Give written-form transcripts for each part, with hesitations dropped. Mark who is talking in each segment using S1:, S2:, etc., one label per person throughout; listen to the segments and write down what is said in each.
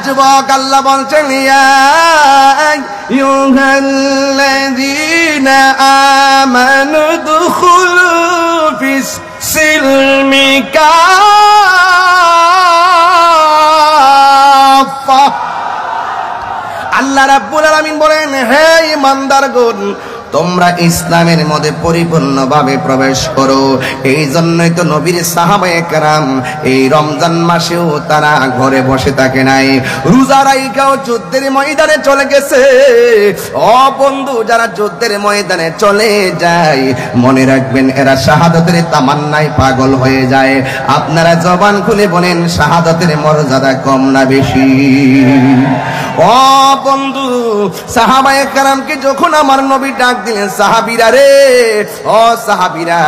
S1: যুবক আল্লাহ বলছেন ইয়া আইয়ুহাল্লাযীনা আমানু দুখুলু ফিস সিলমি কাফা। আল্লাহ রাব্বুল আলামিন বলেন হে ঈমানদারগণ তোমরা ইসলামের মধ্যে পরিপূর্ণভাবে প্রবেশ করো। এই জন্যই তো নবীর সাহাবায়ে কেরাম এই রমজান মাসেও তারা ঘরে বসে থাকে নাই, রোজা রাইখাও যুদ্ধের ময়দানে চলে গেছে। ও বন্ধু, যারা যুদ্ধের ময়দানে চলে যায় মনে রাখবেন এরা শাহাদাতের তামান্নায় পাগল হয়ে যায়। আপনারা জবান খুলে বলেন শাহাদাতের মর্যাদা কম না বেশি? ও বন্ধু, সাহাবায়ে কেরামকে যখন আমার নবী ডাক দিলেন সাহাবীরা রে, ও সাহাবীরা,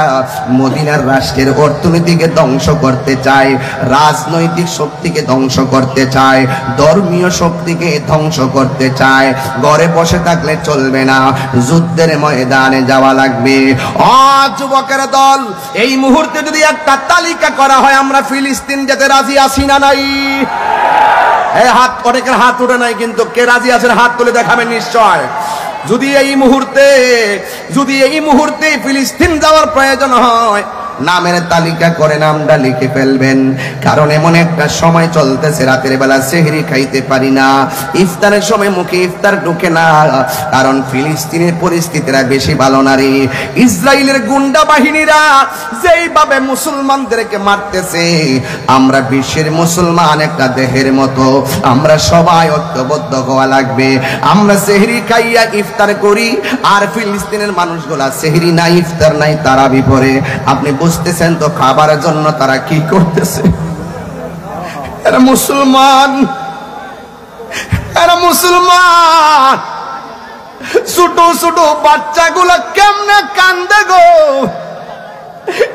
S1: মদিনার রাষ্ট্রের অর্থনীতিকে ধ্বংস করতে চায়, রাজনৈতিক শক্তিকে ধ্বংস করতে চায়, ধর্মীয় শক্তিকে ধ্বংস করতে চায়। ঘরে বসে থাকলে চলবে না, যুদ্ধের ময়দানে যাওয়া লাগবে। ও যুবকের দল, এই মুহূর্তে যদি একটা তালিকা করা হয় আমরা ফিলিস্তিন যেতে রাজি আছি না নাই? এই হাত, অনেকের হাত উঠে নাই, কিন্তু কে রাজি আছেন হাত তুলে দেখাবেন নিশ্চয়। যদি এই মুহূর্তে ফিলিস্তিন যাওয়ার প্রয়োজন হয় নামের তালিকা করে নামটা লিখে ফেলবেন। কারণ এমন একটা সময় চলতেছে রাতের বেলা সেহরি খাইতে পারি না, ইফতারের সময় মুখে ইফতার ঢুকে না। কারণ ফিলিস্তিনের পরিস্থিতিরা বেশি ভালো না রে। ইসরায়েলের গুন্ডা বাহিনীরা যেইভাবে মুসলমানদেরকে মারতেছে, আমরা বিশ্বের মুসলমান একটা দেহের মতো, আমরা সবাই ঐক্যবদ্ধ হওয়া লাগবে। আমরা সেহরি খাইয়া ইফতার করি, আর ফিলিস্তিনের মানুষগুলা সেহরি নাই ইফতার নাই তারা বিপরে। আপনি বুঝতেছেন তো খাবারের জন্য তারা কি করতেছে? এরা মুসলমান, ছোট ছোট বাচ্চাগুলা কেমনে কান্দে গো।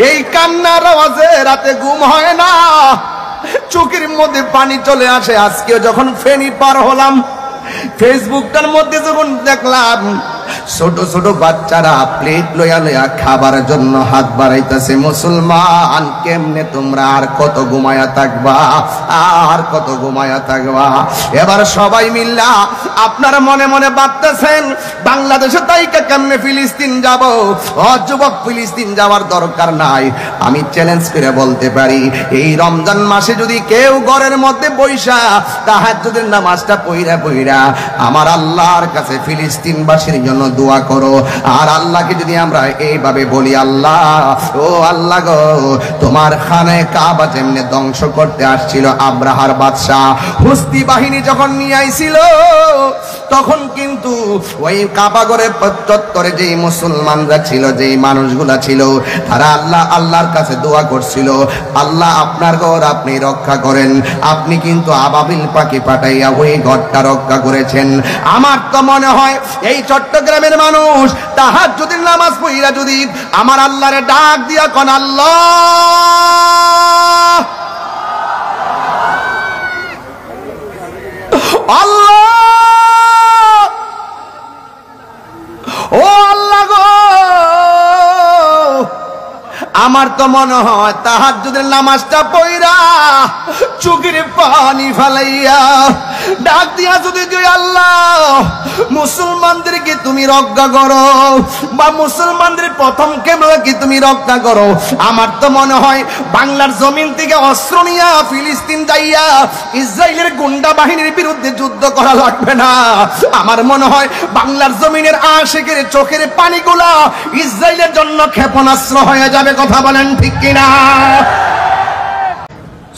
S1: এই কান্নার আওয়াজে রাতে ঘুম হয় না, চোখের মধ্যে পানি চলে আসে। আজকে যখন ফেনী পার হলাম, ফেসবুকটার মধ্যে যখন দেখলাম ছোট ছোট বাচ্চারা প্লেট লইয়া লইয়া খাবারের জন্য হাত বাড়াইতেছে। মুসলমান, কেমনে তোমরা আর কত ঘুমায়া থাকবা, আর কত ঘুমায়া থাকবা? এবার সবাই মিল্লা আপনারা মনে মনে ভাবতেছেন বাংলাদেশে তাইকা কেমনে ফিলিস্তিন যাব। ও যুবক, ফিলিস্তিন যাওয়ার দরকার নাই। আমি চ্যালেঞ্জ করে বলতে পারি, এই রমজান মাসে যদি কেউ ঘরের মধ্যে বৈশা তাহাজ্জুদের নামাজটা পইরা আমার আল্লাহর কাছে ফিলিস্তিনবাসীর জন্য দোয়া করো, আর আল্লাহকে যদি আমরা এইভাবে বলি, আল্লাহ, ও আল্লাহ গো, তোমার খানায়ে কাবা যেমনে ধ্বংস করতে আসছিল আব্রাহার বাদশা, হুস্তি বাহিনী যখন নিয়ে আইছিল, তখন কিন্তু ওই কাবা ঘরের চত্বরে যেই মুসলমানরা ছিল, যেই মানুষগুলা ছিল, তারা আল্লাহর কাছে দোয়া করছিল, আল্লাহ আপনার ঘর আপনি রক্ষা করেন। আপনি কিন্তু আবাবিল পাখি পাঠাইয়া ওই ঘরটা রক্ষা করেছেন। আমার তো মনে হয় এই চট্টগ্রামের মানুষ তাহাজ্জুদের নামাজ পড়িয়া যদি আমার আল্লাহরে ডাক দিয়া কোন আল্লাহ, আল্লাহ, ও আল্লাহ গো, আমার তো মনে হয় তাহাজ্জুদের নামাজটা পড়া চোখের পানি ফেলাইয়া ডাক দিয়া যদি আল্লাহ মুসলমানদেরকে তুমি রক্ষা করো, বা মুসলমানদের প্রথম কেবলকে তুমি রক্ষা করো, আমার তো মনে হয় বাংলার জমিন থেকে অস্ত্র নিয়া ফিলিস্তিন যাইয়া ইসরায়েলের গুন্ডা বাহিনীর বিরুদ্ধে যুদ্ধ করা লাগবে না। আমার মনে হয় বাংলার জমিনের আশিকের চোখের পানিগুলা ইসরায়েলের জন্য ক্ষেপণাস্ত্র হয়ে যাবে। কথা বলেন ঠিক কিনা?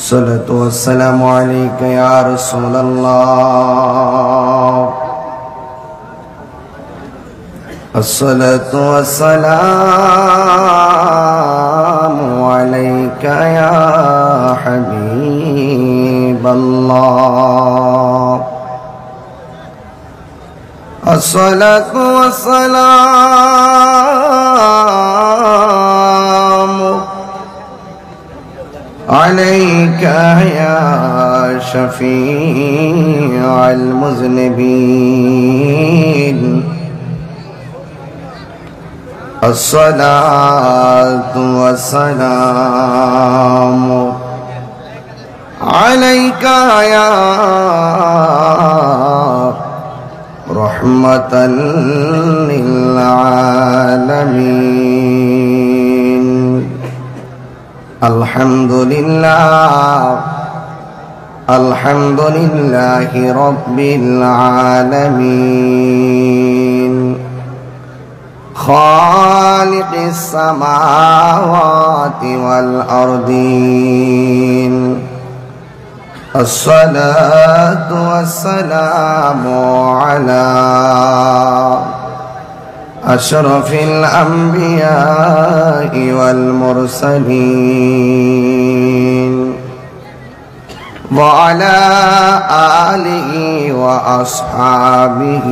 S1: সালাতু ওয়াসসালামু আলাইকা ইয়া রাসূলুল্লাহ, আসসালাতু ওয়াসসালামু আলাইকা ইয়া হাবিবাল্লাহ, আসসালাতু ওয়াসসালামু আলাইকা ইয়া শাফিআল মুযনিবিন, আসসালাতু ওয়াসসালামু আলাইকা ইয়া
S2: رحمة للعالمين الحمد لله رب العالمين خالق السماوات والأرضين الصلاة والسلام على أشرف الأنبياء والمرسلين وعلى آله وأصحابه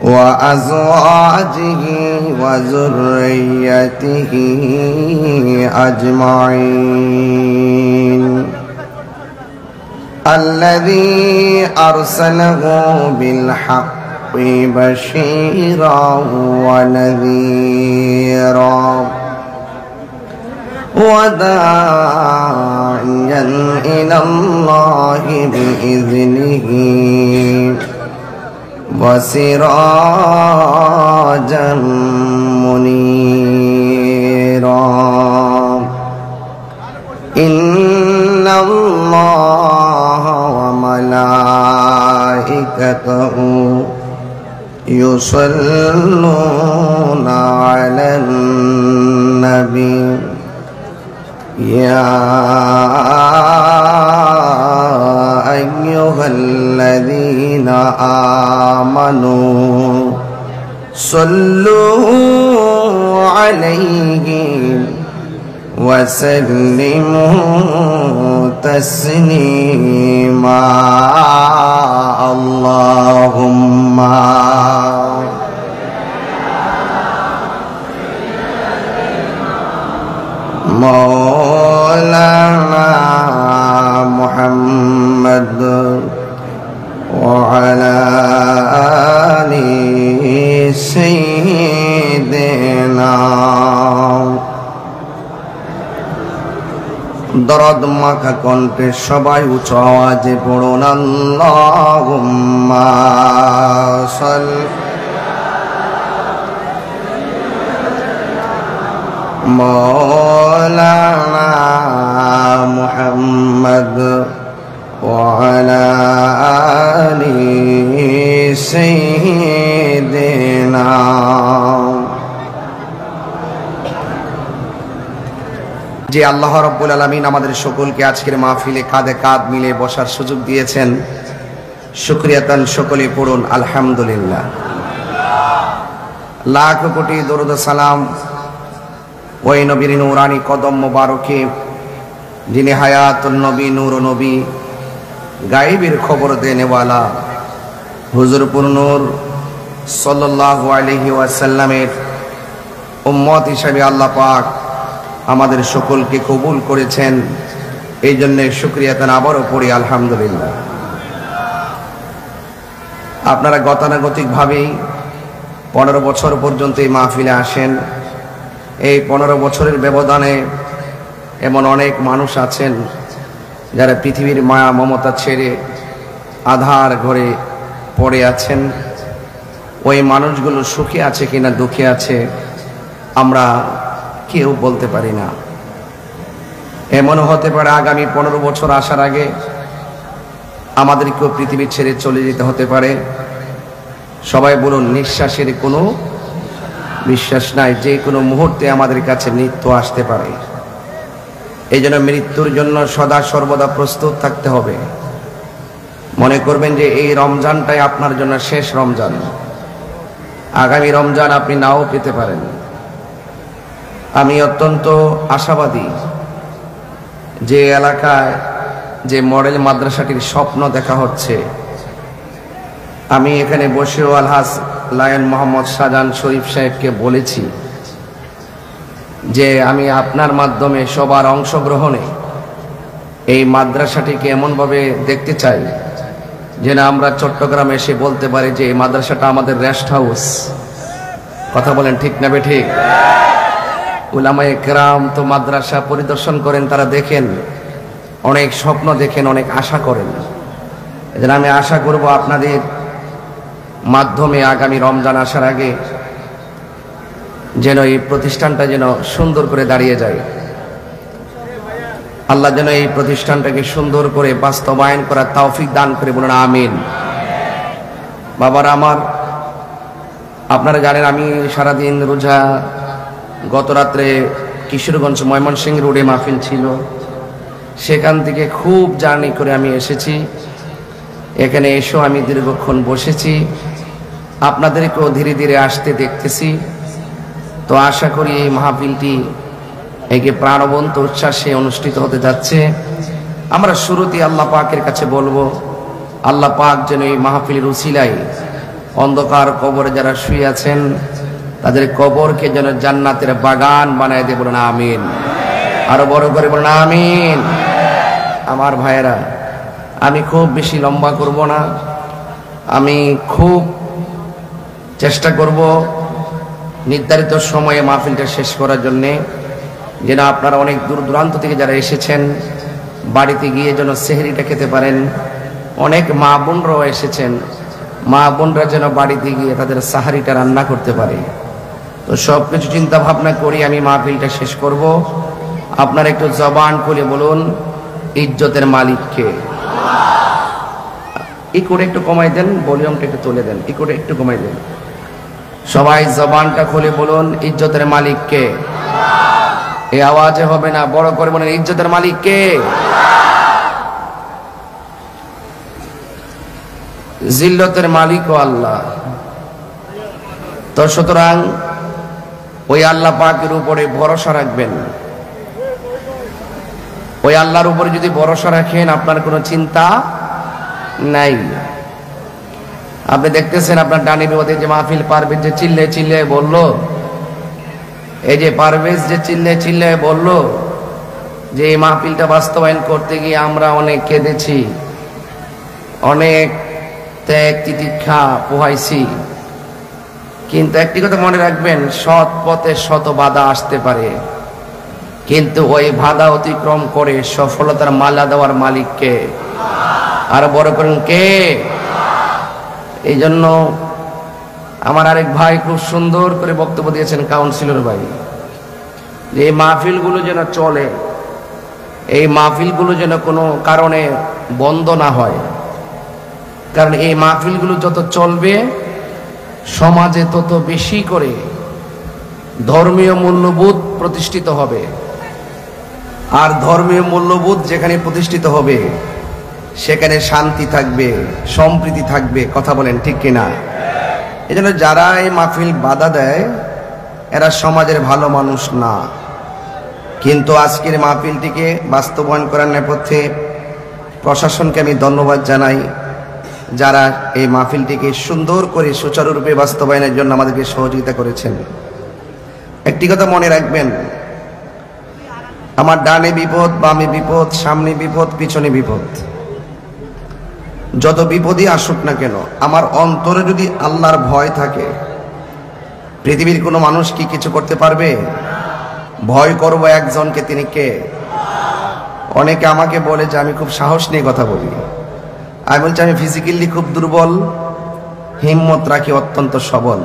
S2: وأزواجه وذريته أجمعين الذي أرسله بالحق بشيرا ونذيرا وداعيا إلى الله بإذنه وسراجا منيرا إن الله وملائكته يصلون على النبي يا أيها الذين آمنوا صلوا عليه وسلموا تسليما اللهم مولانا محمد وعلى آل سيدنا দরদ মাখা কণ্ঠে সবাই উচ্চ আওয়াজে পড়ুন আল্লাহুম্মা সাল্লি مولانا محمد وعلى آل سيدنا যে আল্লাহ রাব্বুল আলামিন আমাদের সকলকে আজকের মাহফিলে কাঁধে কাঁধ মিলে বসার সুযোগ দিয়েছেন, শুকরিয়াতান সকলে পড়ুন আলহামদুলিল্লাহ। লাখ কোটি দরুদ সালাম ওই নবীর নূরানি কদম মোবারকে, যিনি হায়াতুন নবী, নূর নবী, গায়েবের খবর দেনেওয়ালা হুজুরপুর নূর সাল্লাল্লাহু আলাইহি ওয়াসাল্লামের উম্মত হিসেবে আল্লাহ পাক আমাদের সকলকে কবুল করেছেন। এই জন্য শুকরিয়াতান আবারও পড়ি আলহামদুলিল্লাহ। আপনারা গতানুগতিকভাবেই 15 বছর পর্যন্ত এই মাহফিলে আসেন। এই 15 বছরের ব্যবধানে এমন অনেক মানুষ আছেন যারা পৃথিবীর মায়া মমতা ছেড়ে আধার ঘরে পড়ে আছেন। ওই মানুষগুলো সুখে আছে কিনা দুঃখে আছে আমরা কেউ বলতে পারি না। এমনও হতে পারে আগামী 15 বছর আসার আগে আমাদেরকেও পৃথিবী ছেড়ে চলে যেতে হতে পারে। সবাই বলুন, নিঃশ্বাসের কোনো বিশ্বাস নাই, যে কোনো মুহূর্তে আমাদের কাছে মৃত্যু আসতে পারে। এই জন্য মৃত্যুর জন্য সদা সর্বদা প্রস্তুত থাকতে হবে। মনে করবেন যে এই রমজানটাই আপনার জন্য শেষ রমজান, আগামী রমজান আপনি নাও পেতে পারেন। আমি অত্যন্ত আশাবাদী যে এলাকায় যে মডেল মাদ্রাসাটির স্বপ্ন দেখা হচ্ছে, আমি এখানে বসেও আলহাজ লায়ন মোহাম্মদ শাহজাহান শরীফ সাহেবকে বলেছি যে আমি আপনার মাধ্যমে সবার অংশগ্রহণে এই মাদ্রাসাটিকে এমনভাবে দেখতে চাই যেন আমরা চট্টগ্রামে এসে বলতে পারি যে এই মাদ্রাসাটা আমাদের রেস্ট হাউস। কথা বলেন ঠিক না বেঠিক? উলামায়ে কেরাম তো মাদ্রাসা পরিদর্শন করেন, তারা দেখেন, অনেক স্বপ্ন দেখেন, অনেক আশা করেন। এজন্য আমি আশা করব আপনাদের মাধ্যমে আগামী রমজান আসার আগে যেন এই প্রতিষ্ঠানটা যেন সুন্দর করে দাঁড়িয়ে যায়। আল্লাহ যেন এই প্রতিষ্ঠানটাকে সুন্দর করে বাস্তবায়ন করার তৌফিক দান করে, বলুন আমিন। বাবারা আমার, আপনারা জানেন আমি সারাদিন রোজা, গত রাত্রে কিশোরগঞ্জ ময়মনসিংহ রোডে মাহফিল ছিল, সেখান থেকে খুব জার্নি করে আমি এসেছি। এখানে এসেও আমি দীর্ঘক্ষণ বসেছি, আপনাদেরকেও ধীরে ধীরে আসতে দেখতেছি। তো আশা করি এই মাহফিলটি একে প্রাণবন্ত উচ্ছ্বাসে অনুষ্ঠিত হতে যাচ্ছে। আমরা শুরুতেই আল্লাহ পাকের কাছে বলবো, আল্লাহ পাক যেন এই মাহফিলের উসিলায় অন্ধকার কবরে যারা শুয়ে আছেন তাদের কবরকে যেন জান্নাতের বাগান বানায় দিয়ে, বলুন আমিন। আরো বড় করে বলুন আমিন। আমার ভাইয়েরা, আমি খুব বেশি লম্বা করব না, আমি খুব চেষ্টা করব নির্ধারিত সময়ে মাহফিলটা শেষ করার জন্যে, যেন আপনারা অনেক দূর দূরান্ত থেকে যারা এসেছেন বাড়িতে গিয়ে যেন সেহরিটা খেতে পারেন। অনেক মা বোনরাও এসেছেন, মা বোনরা যেন বাড়িতে গিয়ে তাদের সাহারিটা রান্না করতে পারে। তো সব কিছু চিন্তা ভাবনা করি আমি মাহফিলটা শেষ করব। আপনারা একটু জবান খুলে বলুন, ইজ্জতের মালিককে। ই করে একটু কমাই দেন, ভলিউমটা একটু তুলে দেন, ই করে একটু কমাই দেন। সবাই জবানটা খুলে বলুন, ইজ্জতের মালিককে। এই আওয়াজে হবে না, বড় করে বলেন, ইজ্জতের মালিককে। জিল্লতের মালিকও আল্লাহ। তো সুতরাং ওই আল্লাহ পাকের উপরে ভরসা রাখবেন। ওই আল্লাহর উপরে যদি ভরসা রাখেন, আপনার কোনো চিন্তা নাই। আপনি দেখতেছেন আপনার ডানে বিপদে যে মাহফিল, পারভেজ যে চিল্লে চিল্লে বললো, এই যে পারভেজ যে চিল্লে চিল্লে বললো যে এই মাহফিলটা বাস্তবায়ন করতে গিয়ে আমরা অনেক কেঁদেছি, অনেক ত্যাগ তিতিক্ষা পোহাইছি। কিন্তু একটি কথা মনে রাখবেন, সৎ পথে শত বাধা আসতে পারে, কিন্তু ওই বাধা অতিক্রম করে সফলতার মালা দেওয়ার মালিককে। আর বড় করেন কে? এই জন্য আমার আরেক ভাই খুব সুন্দর করে বক্তব্য দিয়েছেন, কাউন্সিলর ভাই, যে এই মাহফিলগুলো যেন চলে, এই মাহফিলগুলো যেন কোনো কারণে বন্ধ না হয়। কারণ এই মাহফিলগুলো যত চলবে সমাজে তত বেশি করে ধর্মীয় মূল্যবোধ প্রতিষ্ঠিত হবে। আর ধর্মীয় মূল্যবোধ যেখানে প্রতিষ্ঠিত হবে সেখানে শান্তি থাকবে, সম্প্রীতি থাকবে। কথা বলেন ঠিক কিনা? এই জন্য যারা এই মাহফিল বাধা দেয় এরা সমাজের ভালো মানুষ না। কিন্তু আজকের মাহফিলটিকে বাস্তবায়ন করার নেপথ্যে প্রশাসনকে আমি ধন্যবাদ জানাই, যারা এই মাহফিলটিকে সুন্দর করে সুচারুরূপে বাস্তবায়নের জন্য আমাদেরকে সহযোগিতা করেছেন। একটি কথা মনে রাখবেন, আমার ডানে বিপদ, বামে বিপদ, সামনে বিপদ, পিছনে বিপদ, যত বিপদই আসুক না কেন, আমার অন্তরে যদি আল্লাহর ভয় থাকে, পৃথিবীর কোনো মানুষ কি কিছু করতে পারবে? ভয় করব একজনকে, তিনি কে? অনেকে আমাকে বলে যে আমি খুব সাহস নিয়ে কথা বলি। আমি বলছি আমি ফিজিক্যালি খুব দুর্বল, হিম্মত রাখি অত্যন্ত সবল।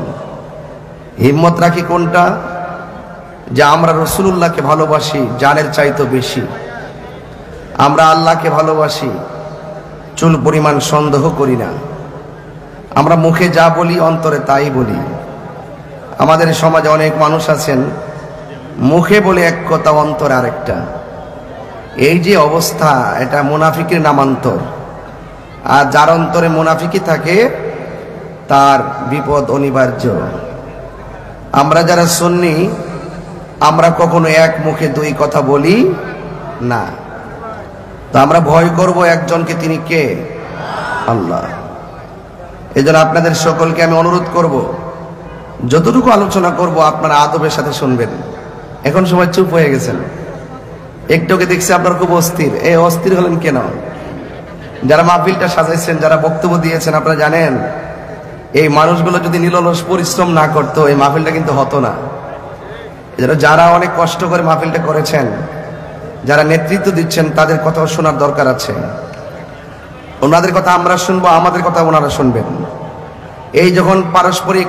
S2: হিম্মত রাখি কোনটা? যে আমরা রাসূলুল্লাহকে ভালোবাসি জানের চাইতে বেশি, আমরা আল্লাহকে ভালোবাসি, চুল পরিমাণ সন্দেহ করি না, আমরা মুখে যা বলি অন্তরে তাই বলি। আমাদের সমাজে অনেক মানুষ আছেন মুখে বলে এক কথা, অন্তরে আরেকটা। এই যে অবস্থা, এটা মুনাফিকের নামান্তর। আর যার অন্তরে মুনাফিকি থাকে তার বিপদ অনিবার্য। আমরা যারা সুন্নি, আমরা কখনো এক মুখে দুই কথা বলি না। তো আমরা ভয় করব একজনকে, তিনি কে? আল্লাহ। এই জন্য আপনাদের সকলকে আমি অনুরোধ করব, যতটুকু আলোচনা করব আপনারা আদবের সাথে শুনবেন। এখন সবাই চুপ হয়ে গেছেন, একটুকে দেখছি আপনারা খুব অস্থির। এই অস্থির হলেন কেন? যারা মাহফিলটা সাজাইছেন, যারা বক্তব্য দিয়েছেন, আপনারা জানেন এই মানুষগুলো যদি নিরলস পরিশ্রম না করতো এই মাহফিলটা কিন্তু হতো না। যারা অনেক কষ্ট করে মাহফিলটা করেছেন, যারা নেতৃত্ব দিচ্ছেন, তাদের কথাও শোনার দরকার আছে। ওনাদের কথা আমরা শুনবো, আমাদের কথা ওনারা শুনবেন। এই যখন পারস্পরিক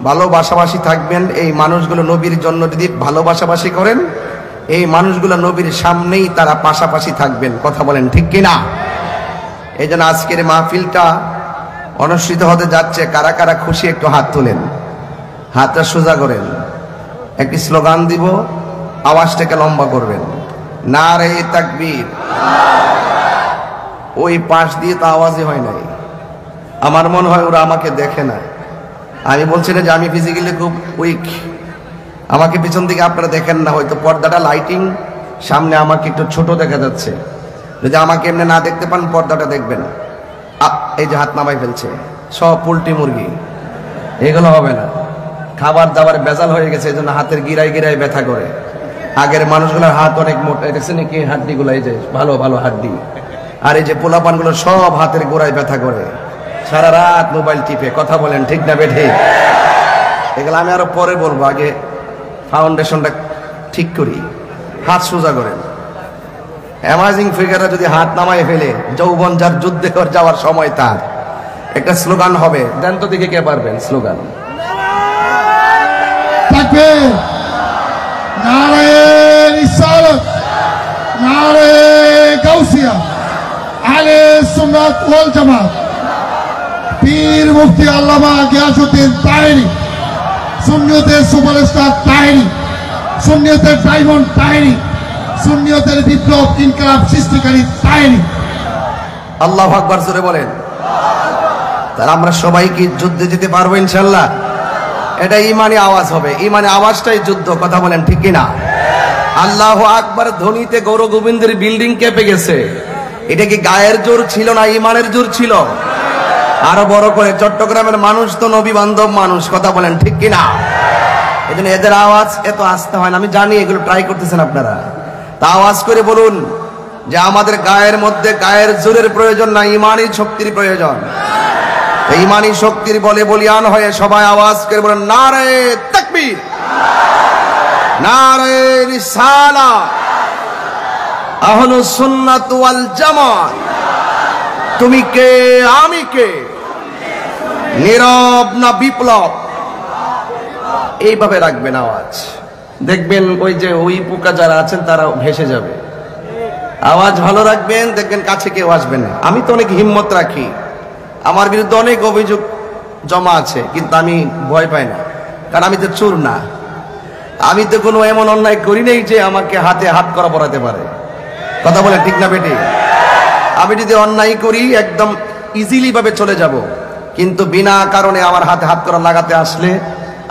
S2: ভালোবাসাবাসি থাকবেন, এই মানুষগুলো নবীর জন্য যদি ভালোবাসাবাসি করেন, এই মানুষগুলো নবীর সামনেই তারা পাশাপাশি থাকবেন। কথা বলেন ঠিক কিনা? এই জন্য আজকের মাহফিলটা অনুষ্ঠিত হতে যাচ্ছে। কারা কারা খুশি একটু হাত তোলেন, হাতটা সোজা করেন। একটি স্লোগান দিব, আওয়াজটাকে লম্বা করবেন, নারে তাকবীর। ওই পাশ দিয়ে তো আওয়াজই হয় নাই। আমার মনে হয় ওরা আমাকে দেখে না। আমি বলছি না যে আমি ফিজিক্যালি খুব উইক, আমাকে পিছন দিকে আপনারা দেখেন না, হয়তো পর্দাটা লাইটিং সামনে আমাকে একটু ছোট দেখা যাচ্ছে। যদি আমাকে এমনি না দেখতে পান, পর্দাটা দেখবেন। এই যে হাত নামাই ফেলছে, সব পোল্ট্রি মুরগি, এগুলো হবে না। খাবার দাবার বেজাল হয়ে গেছে, এই জন্য হাতের গিরায় গিরায় ব্যথা করে। আগের মানুষগুলোর হাত অনেক মোটা, দেখছেন কি হাড্ডিগুলো, এই যে ভালো ভালো হাড্ডি। আর এই যে পোলাপানগুলো সব হাতের গোড়ায় ব্যথা করে, সারা রাত মোবাইল টিপে। কথা বলেন ঠিক না বেঠে? এগুলো আমি আরো পরে বলবো, আগে ফাউন্ডেশনটা ঠিক করি। হাত সোজা করেন। অ্যামাজিং ফিগাররা যদি হাত নামায় ফেলে, যৌবন যার যুদ্ধে যাওয়ার সময় তার। একটা স্লোগান হবে, দেন তো দিকে কে পারবেন স্লোগান?
S3: তাকবীর, নারে রিসালাত, নারে গাউসিয়া, আহলে সুন্নাত ওয়াল জামাত, পীর মুফতি আল্লামা গিয়াসউদ্দিন তাহেরি, সুন্নিয়তের সুপারস্টার তাহেরি, সুন্নিয়তের ডায়মন্ড তাহেরি, সুন্নিয়তের বিপ্লব ইনকিলাব সৃষ্টিকারী তাহেরি।
S2: আল্লাহু আকবার জোরে বলেন। তাহলে আমরা সবাই কি যুদ্ধে যেতে পারবো ইনশাআল্লাহ? এটা ইমানি আওয়াজ হবে, ইমানি আওয়াজটাই যুদ্ধ। কথা বলেন ঠিক কিনা? আল্লাহু আকবার ধ্বনিতে গৌর গোবিন্দের বিল্ডিং কেঁপে গেছে। এটা কি গায়ের জোর ছিল না ইমানের জোর ছিল? আরো বড় করে, চট্টগ্রামের মানুষ তো নবী বান্ধব মানুষ। কথা বলেন ঠিক কিনা? এই জন্য এদের আওয়াজ এত আসতে হয় না। আমি জানি এগুলো ট্রাই করতেছেন আপনারা, তা আওয়াজ করে বলুন যে আমাদের গায়ের মধ্যে গায়ের জোরের প্রয়োজন না, ইমানি শক্তির প্রয়োজন। ইমানি শক্তির বলে বলিয়ান হয়ে সবাই আওয়াজ করে বলেন, নারে তাকবীর, নারে রিসালাত, আহলুস সুন্নাত ওয়াল জামাত। তুমি কে আমি কে, নীরব না বিপ্লব? এইভাবে রাখবেন আওয়াজ। দেখবেন ওই যে ওই পোকা যারা আছেন তারা ভেসে যাবে। আওয়াজ ভালো রাখবেন, দেখবেন কাছে কেউ আসবে না। আমি তো অনেক হিম্মত রাখি, আমার বিরুদ্ধে অনেক অভিযোগ জমা আছে, কিন্তু আমি ভয় পাই না, কারণ আমি তো চোর না। আমি তো কোনো এমন অন্যায় করি নাই যে আমাকে হাতে হাত করা পড়াতে পারে। কথা বলে ঠিক না বেটি? আমি যদি অন্যায় করি একদম ইজিলি ভাবে চলে যাব, কিন্তু বিনা কারণে আমার হাতে হাত করা লাগাতে আসলে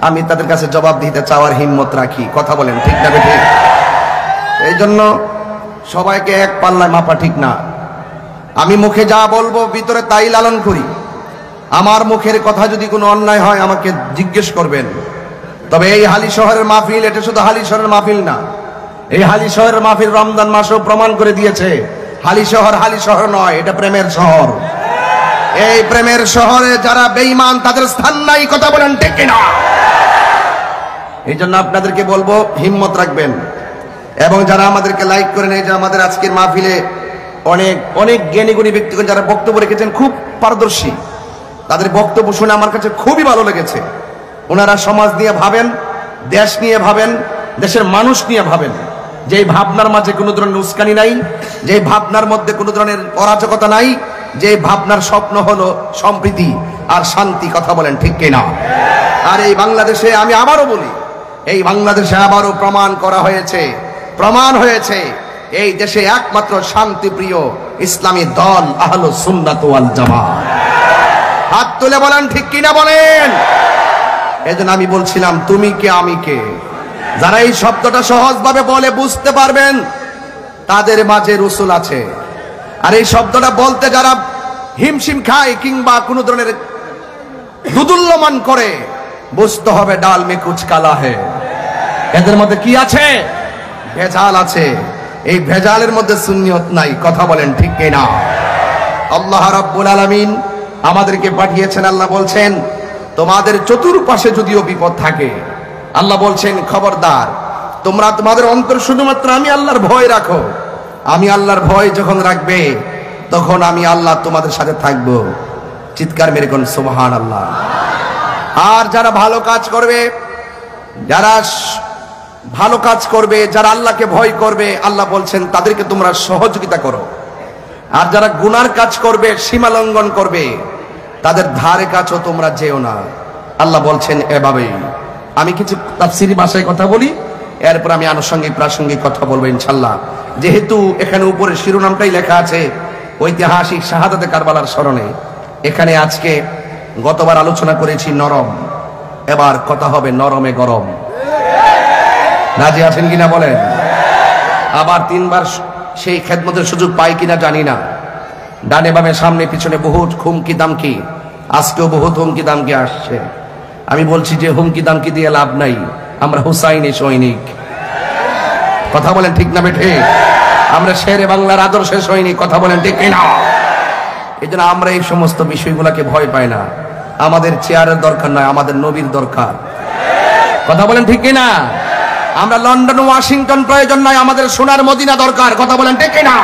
S2: আমি তাদের কাছে জবাব দিতে চাওয়ার হিম্মত রাখি। কথা বলেন ঠিক না বেটি? এই জন্য সবাইকে এক পাল্লায় মাপা ঠিক না। আমি মুখে যা বলবো ভিতরে তাই লালন করি। আমার মুখের কথা যদি কোনো অন্যায় হয় আমাকে জিজ্ঞেস করবেন। তবে এই হালি শহরের মাহফিল, এটা শুধু হালি শহরের মাহফিল না, এই হালি শহরের মাহফিল রমজান মাসও প্রমাণ করে দিয়েছে হালি শহর নয়, এটা প্রেমের শহর। এই প্রেমের শহরে যারা বেঈমান তাদের স্থান নাই। কথা বলেন ঠিক কিনা? এই জন্য আপনাদেরকে বলবো হিম্মত রাখবেন। এবং যারা আমাদেরকে লাইক করেন, এই যে আমাদের আজকের মাহফিলে অনেক অনেক জ্ঞানী গুণী ব্যক্তিগণ যারা বক্তব্য রেখেছেন, খুব পারদর্শী, তাদের বক্তব্য শুনে আমার কাছে খুবই ভালো লেগেছে। ওনারা সমাজ নিয়ে ভাবেন, দেশ নিয়ে ভাবেন, দেশের মানুষ নিয়ে ভাবেন। যে ভাবনার মাঝে কোনো ধরনের উস্কানি নাই, যে ভাবনার মধ্যে কোনো ধরনের অরাজকতা নাই, যে ভাবনার স্বপ্ন হলো সম্প্রীতি আর শান্তি। কথা বলেন ঠিক কিনা? আর এই বাংলাদেশে আমি আবারও বলি, এই বাংলাদেশে আবারও প্রমাণ হয়েছে এই দেশে একমাত্র শান্তিপ্রিয় ইসলামী দল আহলুস সুন্নাত ওয়াল জামাত। হাত তুলে বলেন ঠিক কিনা বলেন। এজন্য আমি বলছিলাম তুমি কে আমি কে, যারা এই শব্দটা সহজভাবে বলে বুঝতে পারবেন তাদের মাঝে রসুল আছে। আর এই শব্দটা বলতে যারা হিমশিম খায় কিংবা কোন ধরনের দুদুল্যমান করে, বুঝতে হবে ডাল মে কুছ কালা হে। এদের মধ্যে কি আছে? ভেজাল আছে। এই ভেজালের মধ্যে সুন্নিয়ত নাই। কথা বলেন ঠিক কিনা? আল্লাহ রাব্বুল আলামিন আমাদেরকে পাঠিয়েছেন। আল্লাহ বলছেন তোমাদের চতুর্পাশে যদিও বিপদ থাকে, আল্লাহ বলছেন খবরদার তোমরা তোমাদের অন্তর শুধুমাত্র আমি আল্লাহর ভয় রাখো। আমি আল্লাহর ভয় যখন রাখবে তখন আমি আল্লাহ তোমাদের সাথে থাকবো। চিৎকার মেরে কোন সুবহানাল্লাহ। আর যারা ভালো কাজ করবে, যারা ভালো কাজ করবে, যারা আল্লাহকে ভয় করবে, আল্লাহ বলছেন তাদেরকে তোমরা সহযোগিতা করো। আর যারা গুনার কাজ করবে, সীমা লঙ্ঘন করবে, তাদের ধারে কাছেও তোমরা যেও না। আল্লাহ বলছেন এভাবেই। আমি কিছু তাফসীরি ভাষায় কথা বলি, এরপর আমি আনুষঙ্গিক প্রাসঙ্গিক কথা বলবো ইনশাল্লাহ। যেহেতু এখানে উপরে শিরোনামটাই লেখা আছে ঐতিহাসিক শাহাদাতে কারবালার স্মরণে, এখানে আজকে গতবার আলোচনা করেছি নরম, এবার কথা হবে নরমে গরম। রাজি আছেন কিনা বলেন? আবার 3 বার সেই খেদমতের সুযোগ পাই কিনা জানি না। ডানে বামে সামনে পিছনে বহুত হুমকি দামকি, আজকেও বহুত হুমকি দামকি আসছে। আমি বলছি যে হুমকি দামকি দিয়ে লাভ নাই, আমরা হুসাইনি সৈনিক। কথা বলেন ঠিক না বেঠে? আমরা শেরে বাংলার আদর্শের সৈনিক। কথা বলেন ঠিক কিনা? এই জন্য আমরা এই সমস্ত বিষয়গুলোকে ভয় পাই না। আমাদের চেয়ারের দরকার নয়, আমাদের নবীর দরকার। কথা বলেন ঠিক কিনা? আমরা লন্ডন ওয়াশিংটন প্রয়োজন নয়, আমাদের সোনার মদিনা দরকার। কথা বলেন ঠিক কিনা?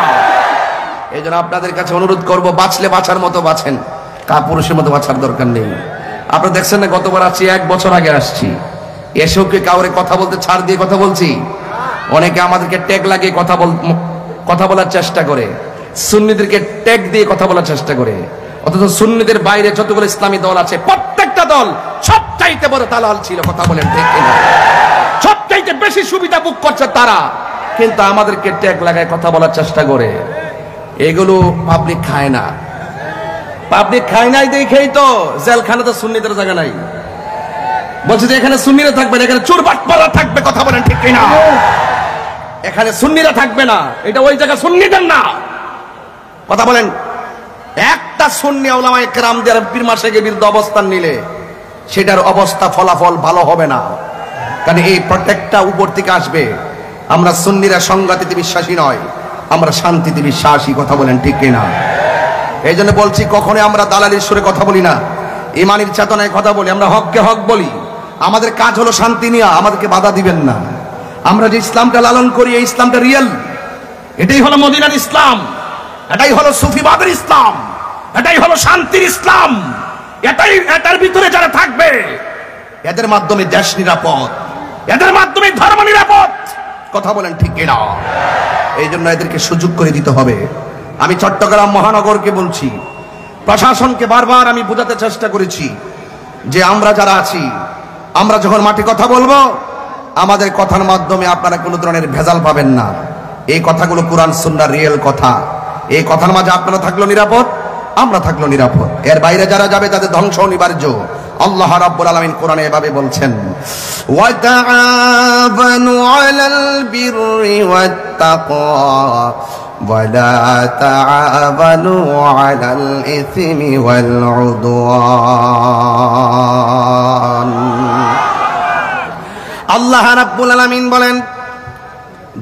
S2: এই জন্য আপনাদের কাছে অনুরোধ করব, বাঁচলে বাঁচার মতো বাঁচেন, কাপুরুষের মতো বাঁচার দরকার নেই। আপনারা দেখছেন না, গতবার আসছি, 1 বছর আগে আসছি, এসেও কি কাউরে কথা বলতে ছাড় দিয়ে কথা বলছি? অনেকে আমাদেরকে ট্যাগ লাগিয়ে কথা বলার চেষ্টা করে, সুন্নিদেরকে ট্যাগ দিয়ে কথা বলার চেষ্টা করে। অথচ সুন্নিদের বাইরে যতগুলো ইসলামী দল আছে, প্রত্যেকটা দল সবচাইতে বড় দালাল ছিল। কথা বলেন ঠিক কিনা? সবচাইতে বেশি সুবিধা বুক করছে তারা, কিন্তু আমাদেরকে ট্যাগ লাগায় কথা বলার চেষ্টা করে। এগুলো পাবলিক খায় না। পাবলিক খায় নাই দেখেই তো জেলখানা তো সুন্নিদের জায়গা নাই। বলছে যে এখানে সুন্নিরা থাকবে না, এখানে চোর বাটপাড়া থাকবে। কথা বলেন ঠিক কিনা? এখানে সুন্নিরা থাকবে না, এটা ওই জায়গা সুন্নিদের না। কথা বলেন। একটা সুন্নি উলামায়ে কেরামদের পীর মাশায়েখের বিরুদ্ধে অবস্থান নিলে সেটার অবস্থা ফলাফল ভালো হবে না, কারণ এই প্রত্যেকটা উপর থেকে আসবে। আমরা সুন্নিরা সংঘাতিতে বিশ্বাসী নয়, আমরা শান্তিতে বিশ্বাসী। কথা বলেন ঠিক কিনা? এই জন্য বলছি, কখনো আমরা দালালির সুরে কথা বলি না, ইমানের চেতনায় কথা বলি। আমরা হককে হক বলি। আমাদের কাজ হলো শান্তি নিয়ে, আমাদেরকে বাধা দিবেন না। আমরা যে ইসলামটা লালন করি, এই ইসলামটা রিয়েল। এটাই হলো মদিনার ইসলাম, এটাই হলো সুফিবাদের ইসলাম, এটাই হলো শান্তির ইসলাম। এটার ভিতরে যারা থাকবে, এদের মাধ্যমে দেশ নিরাপদ, এদের মাধ্যমে ধর্ম নিরাপদ। কথা বলেন ঠিক কিনা? এই জন্য এদেরকে সুযোগ করে দিতে হবে। আমি চট্টগ্রাম মহানগরকে বলছি, প্রশাসনকে বারবার আমি বোঝাতে চেষ্টা করেছি যে আমরা যারা আছি, আমরা যখন মাঠে কথা বলবো, আমাদের কথার মাধ্যমে আপনারা কোনো ধরনের ভেজাল পাবেন না। এই কথাগুলো কোরআন সুন্নাহর রিয়েল কথা। এই কথার মাঝে আপনারা থাকলো নিরাপদ, আমরা থাকলো নিরাপদ। এর বাইরে যারা যাবে তাদের ধ্বংস অনিবার্য। আল্লাহ রাব্বুল আলামিন কোরআনে এভাবে বলছেন, ওয়া তাআবানু আলাল বিররি ওয়াত তাকওয়া ওয়া লা তাআবানু আলাল ইসমি ওয়াল উদওয়ান। আল্লাহ রাব্বুল আলামিন বলেন,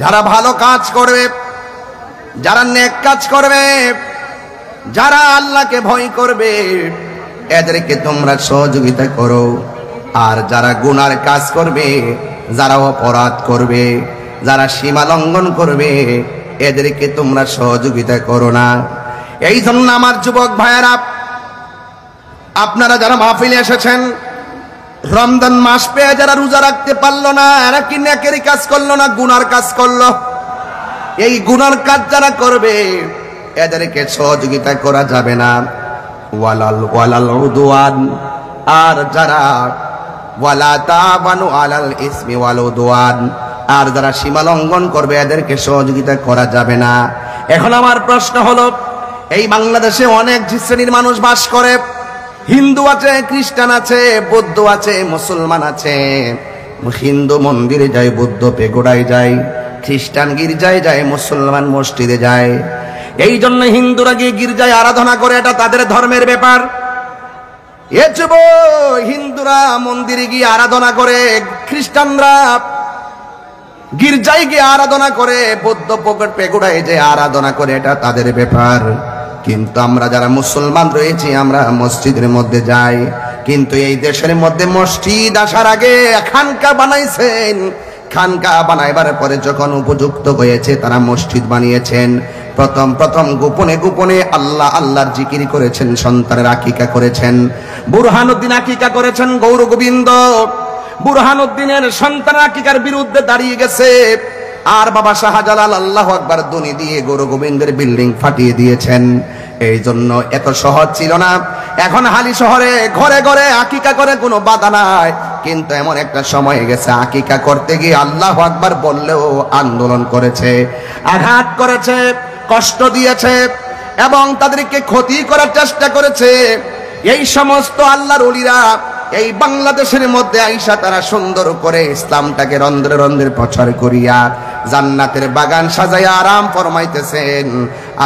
S2: যারা ভালো কাজ করবে, যারা নেক কাজ করবে, যারা আল্লাহকে ভয় করবে, এদেরকে তোমরা সহযোগিতা করো। আর যারা গুনার কাজ করবে, যারা অপরাধ করবে, যারা সীমা লঙ্ঘন করবে, এদেরকে তোমরা সহযোগিতা করো না। এই জন্য আমার যুবক ভাইয়েরা, আপনারা যারা মাহফিলে এসেছেন, রমজান মাস পেয়ে যারা রোজা রাখতে পারলো না, এরা কি নেকের কাজ করলো না গুনার কাজ করলো? এই গুনার কাজ যারা করবে, এদেরকে সহযোগিতা করা যাবে না। ওয়ালাল উদওয়ান, আর যারা ওয়ালা তাবানু আলাল ইসমি ওয়াল উদওয়ান, আর যারা সীমা লঙ্ঘন করবে, এদেরকে সহযোগিতা করা যাবে না। এখন আমার প্রশ্ন হলো, এই বাংলাদেশে অনেক শ্রেণীর মানুষ বাস করে। হিন্দু আছে, খ্রিস্টান আছে, বৌদ্ধ আছে, মুসলমান আছে। হিন্দু মন্দিরে যায়, বৌদ্ধ পেগোড়ায় যায়, খ্রিস্টান গির্জায় যায়, মুসলমান মসজিদে যায়। এই জন্য হিন্দুরা গিয়ে গির্জায় আরাধনা করে, এটা তাদের ধর্মের ব্যাপার। হিন্দুরা মন্দিরে গিয়ে আরাধনা করে, খ্রিস্টানরা গির্জায় গিয়ে আরাধনা করে, বৌদ্ধ পেগোড়ায় যে আরাধনা করে, এটা তাদের ব্যাপার। কিন্তু আমরা যারা মুসলমান রয়েছি, আমরা মসজিদের মধ্যে যাই। কিন্তু এই দেশের মধ্যে মসজিদ আসার আগে খানকা বানাইছেন। খানকা বানাইবার পরে যখন উপযুক্ত হয়েছে, তারা মসজিদ বানিয়েছেন। প্রথম গোপনে গোপনে আল্লাহর জিকির করেছেন, সন্তানের আকিকা করেছেন। বুরহানুদ্দিন আকিকা করেছেন গৌর গোবিন্দ। বুরহানুদ্দিনের সন্তান আকিকার বিরুদ্ধে দাঁড়িয়ে গেছে, আর বাবা শাহজালাল আল্লাহু আকবার ধ্বনি দিয়ে গৌর গোবিন্দের বিল্ডিং ফাটিয়ে দিয়েছেন। এই জন্য এত সহজ ছিল না। এখন হালি শহরে ঘরে ঘরে আকিকা করে কোনো বাধা নাই, কিন্তু এমন একটা সময় গেছে আকিকা করতে গিয়ে আল্লাহু আকবার বললেও আন্দোলন করেছে, আঘাত করেছে, কষ্ট দিয়েছে এবং তাদেরকে ক্ষতি করার চেষ্টা করেছে। এই সমস্ত আল্লাহর ওলিরা এই বাংলাদেশের মধ্যে আইসা তারা সুন্দর করে ইসলামটাকে রন্ধ্রে রন্ধ্রে প্রচার করিয়া জান্নাতের বাগান সাজাইয়া আরাম ফরমাইতেছেন।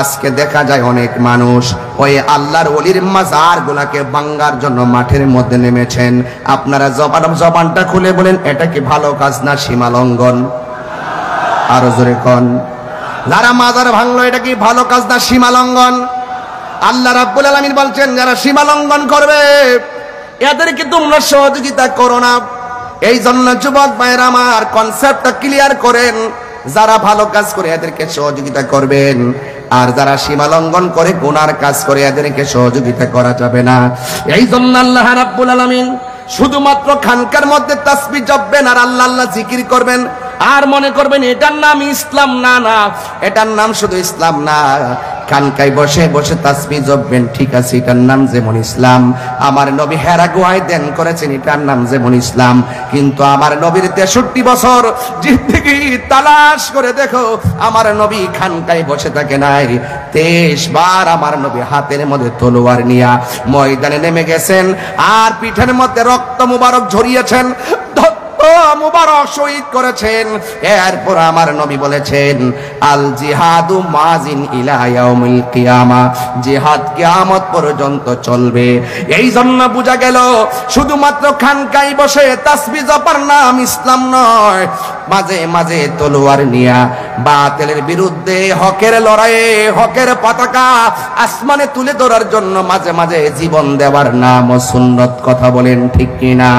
S2: আজকে দেখা যায় অনেক মানুষ ওই আল্লাহর ওলির মাজার গুলাকে ভাঙার জন্য মাঠের মধ্যে নেমেছেন। আপনারা জবানটা খুলে বলেন, এটা কি ভালো কাজ না সীমা লঙ্ঘন? আরো জোরে কোন। যারা মাজার ভাঙলো এটা কি ভালো কাজ না সীমা লঙ্ঘন? আল্লাহ রাব্বুল আলামিন বলছেন যারা সীমা লঙ্ঘন করবে এদেরকে তোমরা সহযোগিতা করো না। এই জন্য যুবক ভাইরা আমার কনসেপ্টটা ক্লিয়ার করেন, যারা ভালো কাজ করে এদেরকে সহযোগিতা করবেন, আর যারা সীমা লঙ্ঘন করে গুনার কাজ করে এদেরকে সহযোগিতা করা যাবে না। এই জন্য আল্লাহ রাব্বুল আলামিন শুধুমাত্র খানকার মধ্যে তাসবিহ জপবেন আর আল্লাহ আল্লাহ জিকির করবেন, আর মনে করবেন এটার নাম ইসলাম। না না, এটার নাম শুধু ইসলাম না। খানকায় বসে বসে তাসবিহ জপবেন, ঠিক আছে, এটার নাম যেমন ইসলাম। আমার নবী হেরা গুহায় ধ্যান করেছেন, এটার নাম যেমন ইসলাম। কিন্তু আমার নবীর 63 বছর জিন্দেগি তালাশ করে দেখো, আমার নবী খানকায় বসে থাকে নাই। 23 বার আমার নবী হাতের মধ্যে তলোয়ার নিয়া ময়দানে নেমে গেছেন, আর পিঠের মধ্যে রক্ত মুবারক ঝরিয়েছেন, মুবারক শহীদ করেছেন। এরপর আমার নবী বলেছেন, আল জিহাদু মাজিন ইলা ইয়াউমিল কিয়ামা, জিহাদ কিয়ামত পর্যন্ত চলবে। এই জন্য বোঝা গেল শুধুমাত্র খানকায় বসে তাসবিহ জপার নাম ইসলাম নয়। মাঝে মাঝে তলোয়ার নিয়া বাতিলের বিরুদ্ধে হকের লড়াইয়ে হকের পতাকা আসমানে তুলে ধরার জন্য মাঝে মাঝে জীবন দেওয়ার নাম ও সুন্নাত। কথা বলেন ঠিক কিনা?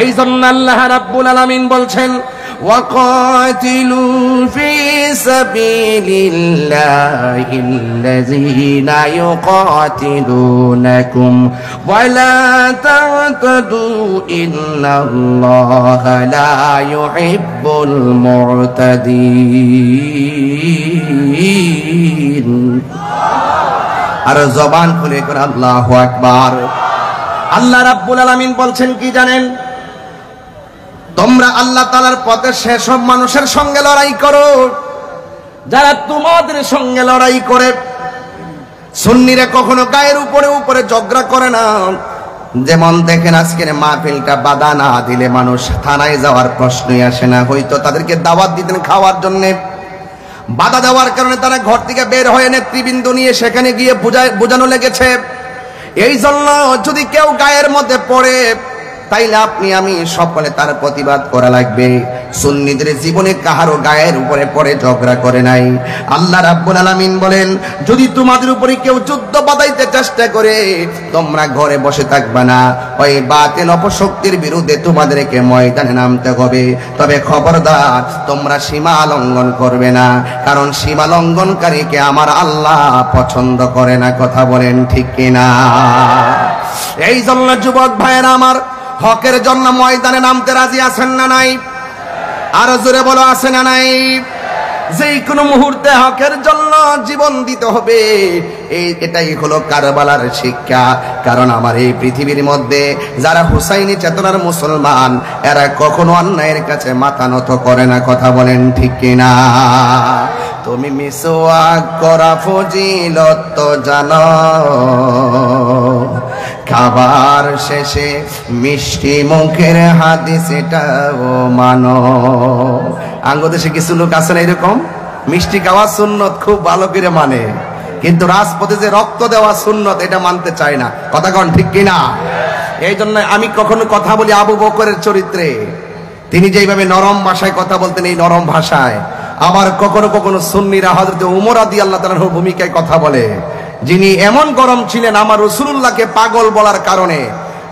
S2: এই জন্য আল্লাহ রাব্বুল আলামিন বলছেন, ওয়াকাতিলু ফি সাবিলিল্লাহিল্লাযীনা ইউকাতিলুনাকুম ওয়া লা তা'তাদু ইন্নাল্লাহা লা ইউহিব্বুল মু'তাদিন। আর জবান খুলে করে আল্লাহু আকবার। আল্লাহ রাব্বুল আলামিন বলছেন কি জানেন? তোমরা আল্লাহ তাআলার পথে সেসব মানুষের সঙ্গে লড়াই করো যারা তোমাদের সঙ্গে লড়াই করে। সুন্নিরা কখনো গায়ের উপরে উপরে ঝগড়া করে না। যেমন দেখেন আজকের মাহফিলটা বাধা না দিলে মানুষ থানায় যাওয়ার প্রশ্নই আসে না। হয়তো তাদেরকে দাওয়াত দিতেন খাওয়ার জন্য, বাধা দেওয়ার কারণে তারা ঘর থেকে বের হয়ে নেতৃবৃন্দ নিয়ে সেখানে গিয়ে বোঝানো লেগেছে। এই জন্য যদি কেউ গায়ের মধ্যে পড়ে তাইলে আপনি আমি সকলে তার প্রতিবাদ করা লাগবে। সুন্নিদের জীবনে কাহারও গায়ের উপরে পড়ে ঝগড়া করে নাই। আল্লাহ রাব্বুল আলামিন বলেন, যদি তোমাদের উপরে কেউ যুদ্ধ বাঁধাইতে চেষ্টা করে তোমরা ঘরে বসে থাকবা না, ওই বাতিল অপশক্তির বিরুদ্ধে তোমাদেরকে ময়দানে নামতে হবে। তবে খবরদার তোমরা সীমা লঙ্ঘন করবে না, কারণ সীমা লঙ্ঘনকারীকে আমার আল্লাহ পছন্দ করে না। কথা বলেন ঠিক কিনা? এই জন্য যুবক ভাইয়েরা আমার, হকের জন্য ময়দানে নামতে রাজি আছেন না নাই? আরো জোরে বলো, আছে না নাই? যে কোনো মুহূর্তে হকের জন্য জীবন দিতে হবে। এটাই হলো কারবালার শিক্ষা। কারণ আমার এই পৃথিবীর মধ্যে যারা হুসাইনি চেতনার মুসলমান, এরা কখনো অন্যায়ের কাছে মাথা নত করে না। কথা বলেন ঠিক কিনা? তুমি মিসওয়াক করা ফজিলত তো জানো, খাবার শেষে মিষ্টি মুখের হাদিস এটাও মানো। আঙ্গদেশে কিছু লোক আছে না এরকম, মিষ্টি খাওয়া সুন্নত খুব ভালো করে মানে, কিন্তু রাজপথে যে রক্ত দেওয়া সুন্নত এটা মানতে চায় না। কথা কন ঠিক কিনা? এই জন্য আমি কখনো কথা বলি আবু বকরের চরিত্রে, তিনি যেভাবে নরম ভাষায় কথা বলতেন এই নরম ভাষায়। আবার কখনো কখনো সুন্নিরা হযরত উমর রাদিয়াল্লাহু তাআলার ভূমিকায় কথা বলে, যিনি এমন গরম ছিলেন আমার রাসূলুল্লাহকে পাগল বলার কারণে।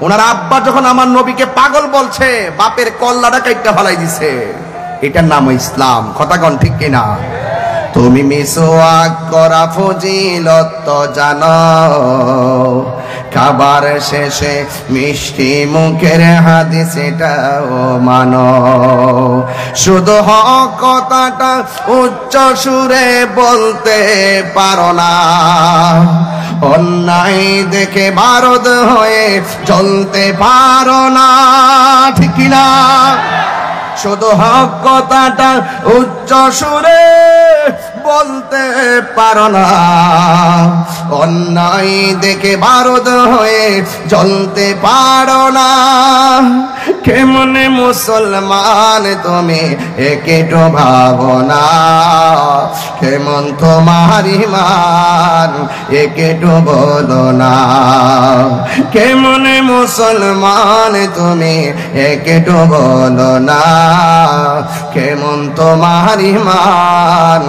S2: ওনার আব্বা যখন আমার নবীকে পাগল বলছে, বাপের কল্লাটা কাইটটা ফেলাই দিছে। এটার নাম ইসলাম। কথা কন ঠিক কিনা? তুমি মিসওয়াক করা ফজিলত তো জানো, খাবার শেষে মিষ্টি মুখের হাদিস এটাও মানো। শুধু হক কথাটা উচ্চ সুরে বলতে পারো না, অন্যায় দেখে বারদ হয়ে চলতে পারো না, ঠিক না? শুধু হক কথাটা উচ্চ সুরে বলতে পারো না, অন্যায় দেখে বারদ হয়ে জ্বলতে পারো না। কেমনে মুসলমান তুমি একেটো ভাবো না, কেমন তোমার ঈমান একেটো বলো না। কেমনে মুসলমান তুমি একেটো বলো না, কেমন তোমার ঈমান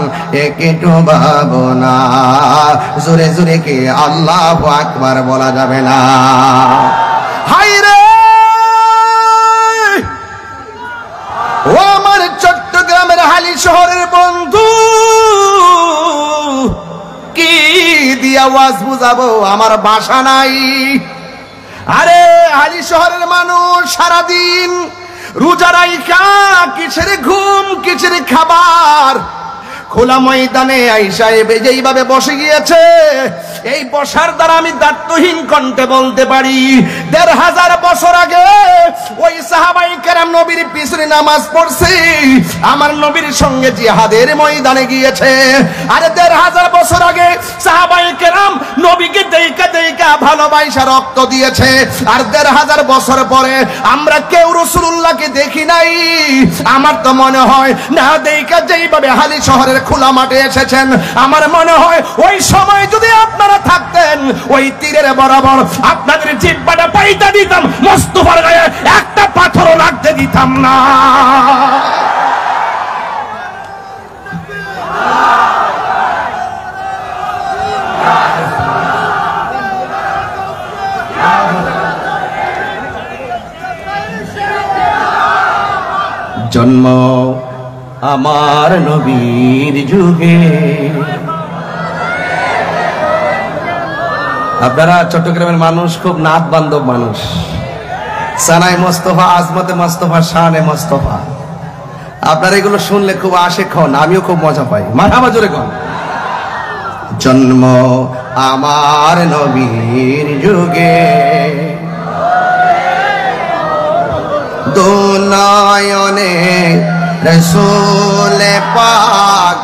S2: একেটো ভাবো না। জোরে জোরে কি আল্লাহু আকবার বলা যাবে না? হায় রে ও আমার চট্টগ্রামের হালি শহরের বন্ধু, কি দিয়া ওয়াজ বুঝাবো, আমার ভাষা নাই। আরে হালি শহরের মানুষ সারাদিন রোজা রাইখা কিসের ঘুম কিসের খাবার, খোলা ময়দানে আইসা যেইভাবে বসে গিয়েছে, এই বসার দ্বারা আমি দায়িত্বহীন কণ্ঠে বলতে পারি ১৫০০ বছর আগে ওই সাহাবায়ে কেরাম নবীর পিছনে নামাজ পড়ছে, আমার নবীর সঙ্গে জিহাদের ময়দানে গিয়েছে। আরে ১৫০০ বছর আগে সাহাবায়ে কেরাম নবীকে দেইকা দেইকা ভালোবাসা রক্ত দিয়েছে, আর ১৫০০ বছর পরে আমরা কেউ রাসূলুল্লাহকে দেখি নাই। আমার তো মনে হয় না দেইকা যেইভাবে হালি শহরের খোলা মাঠে এসেছেন, আমার মনে হয় ওই সময় যদি আপনারা থাকতেন ওই তীরের বরাবর আপনাদের জিহ্বাটা পাইতে দিতাম, মোস্তফার গায়ে একটা পাথরও লাগতে দিতাম না। জন্ম আমার নবীর যুগে। আপনারা চট্টগ্রামের মানুষ খুব নাত বান্ধব মানুষ, সানাই মোস্তফা, আজমতে মোস্তফা, শানে মোস্তফা, আপনারা এগুলো শুনলে খুব আশেক হন, আমিও খুব মজা পাই। মারহাবা জোরে কোন। জন্ম আমার নবীর যুগে, দুনয়নে রসূল পাক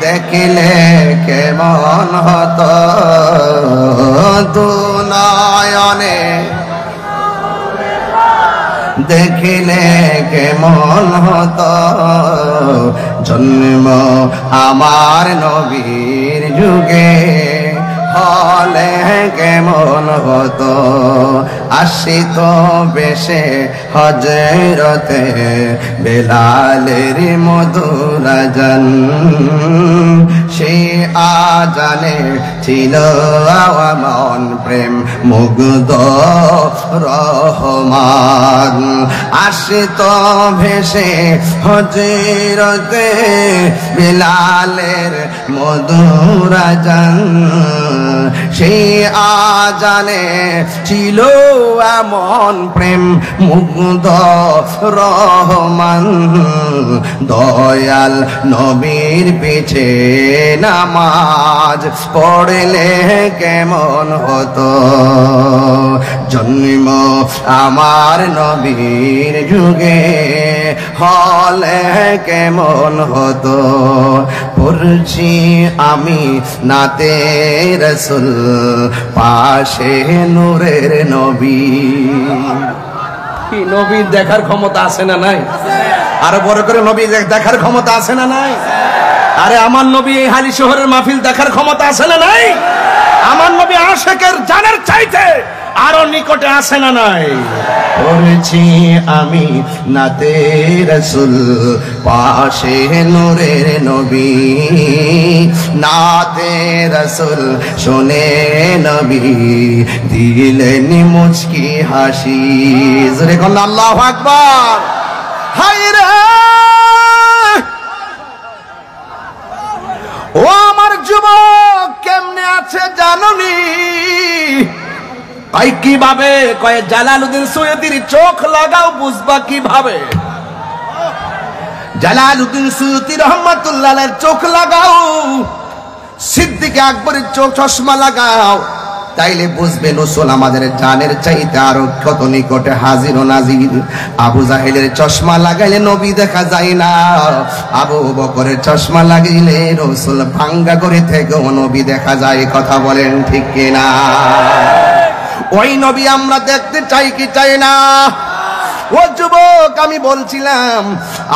S2: দেখিলে কেমন হতো, দুনয়নে দেখিলে কেমন হতো, জন্ম আমার নবীর যুগে হলে কেমন হতো। আসিত বেশে হজরতে বেলালের মধুর আজান, সেই আজানে ছিল মন প্রেম মুগ্ধ রহমান। আসিত ভেসে হজরতে বেলালের মধুর আজান, সেই আজানে ছিল এমন প্রেম মুগ্ধ রহমান। দয়াল নবীর পিছে নামাজ পড়লে কেমন হতো, জন্ম আমার নবীর যুগে হলে কেমন হতো। পড়ছি আমি নাতে রাসূল, পাশে নূরের নবী। কি নবীর দেখার ক্ষমতা আছে না নাই? আরো বড় করে নবী দেখার ক্ষমতা আছে না নাই? আরে আমার নবী এই হালি শহরের মাহফিল দেখার ক্ষমতা আছে না নাই? আমার নবী আশিকের জানের চাইতে আরো নিকটে আছে না নাই? পড়েছি আমি নাতে রাসূল, পাশে নূরের নবী। নাতে রাসূল শুনে নবী দিলেন মুচকি হাসি। জোরে বলুন আল্লাহু আকবার। হায় রে
S1: ও আমার যুবক কেমনে আছে জাননি? কয় কিভাবে? কয় জালালউদ্দিন সৈয়দীর চোখ লাগাও, বুঝবা কিভাবে? জালালউদ্দিন সৈয়দী রহমাতুল্লাহ আলাইহির চোখ লাগাও, সিদ্দিক আকবরের চোখ চশমা লাগাও, তাইলে বুঝবে রাসূল আমাদের জানের চাইতে আরো কত নিকটে হাজির ও নাজির। আবু জাহেলের চশমা লাগাইলে নবী দেখা যায় না, আবু বকরের চশমা লাগাইলে রাসূল ভাঙ্গা করে থেকেও নবী দেখা যায়। কথা বলেন ঠিক কিনা? ওই নবী আমরা দেখতে চাই কি চাই না? ও যুবক, আমি বলছিলাম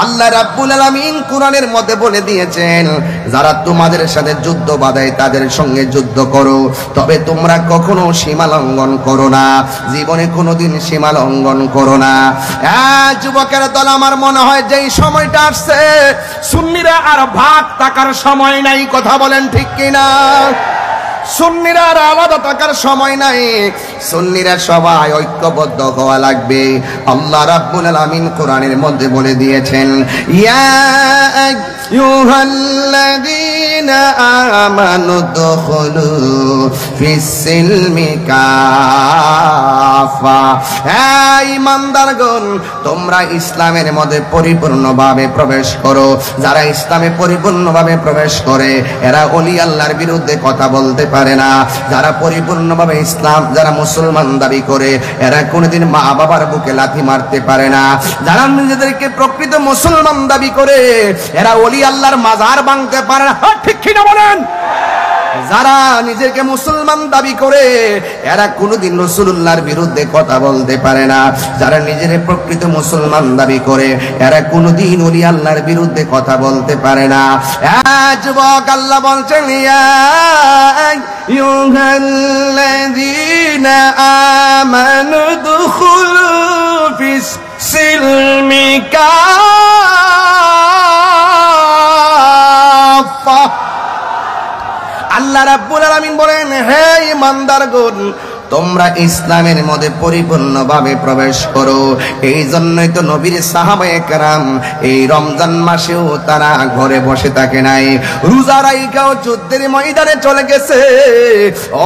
S1: আল্লাহ রাব্বুল আলামিন কোরআনের মধ্যে বলে দিয়েছেন, যারা তোমাদের সাথে যুদ্ধ বাঁধায় তাদের সঙ্গে যুদ্ধ করো, তবে তোমরা কখনো সীমা লঙ্ঘন করো না, জীবনে কোনোদিন সীমা লঙ্ঘন করো না। যুবকের দল, আমার মনে হয় যেই সময়টা আসছে সুন্নিরা আর ভাগ থাকার সময় নাই। কথা বলেন ঠিক কিনা? সুন্নিরা আর আলাদা থাকার সময় নাই, সুন্নিরা সবাই ঐক্যবদ্ধ হওয়া লাগবে। আল্লাহ রাব্বুল আলামিন কোরআনের মধ্যে বলে দিয়েছেন, ইয়া আইয়ুহাল্লাযীনা আমানু দুখুলু ফিস-সিলমি কাফা। হে ঈমানদারগণ, তোমরা ইসলামের মধ্যে পরিপূর্ণভাবে প্রবেশ করো। যারা ইসলামে পরিপূর্ণভাবে প্রবেশ করে এরা ওলি আল্লাহর বিরুদ্ধে কথা বলতে পারে না। যারা পরিপূর্ণভাবে ইসলাম, যারা মুসলমান দাবি করে এরা কোনোদিন মা বাবার বুকে লাথি মারতে পারে না। যারা নিজেদেরকে প্রকৃত মুসলমান দাবি করে এরা ওলি আল্লাহর মাজার ভাঙতে পারে না। ঠিক কিনা বলেন? যারা নিজেকে মুসলমান দাবি করে এরা কোনোদিন রাসূলুল্লাহর বিরুদ্ধে কথা বলতে পারে না। যারা নিজের প্রকৃত মুসলমান দাবি করে এরা কোনোদিন ওলি আল্লাহর বিরুদ্ধে কথা বলতে পারে না। যুবক, আল্লাহ বলছেন, ইয়া আইয়ুহাল্লাযীনা আমানু দুখুলু ফিস-সিলমি কাফা। আল্লাহ রাব্বুল আলামিন বলেন, হে ঈমানদারগণ, তোমরা ইসলামের মধ্যে পরিপূর্ণভাবে প্রবেশ করো। এই জন্যই তো নবীর সাহাবায়ে কেরাম এই রমজান মাসেও তারা ঘরে বসে থাকে নাই, রোজা রাইখাও যুদ্ধের ময়দানে চলে গেছে।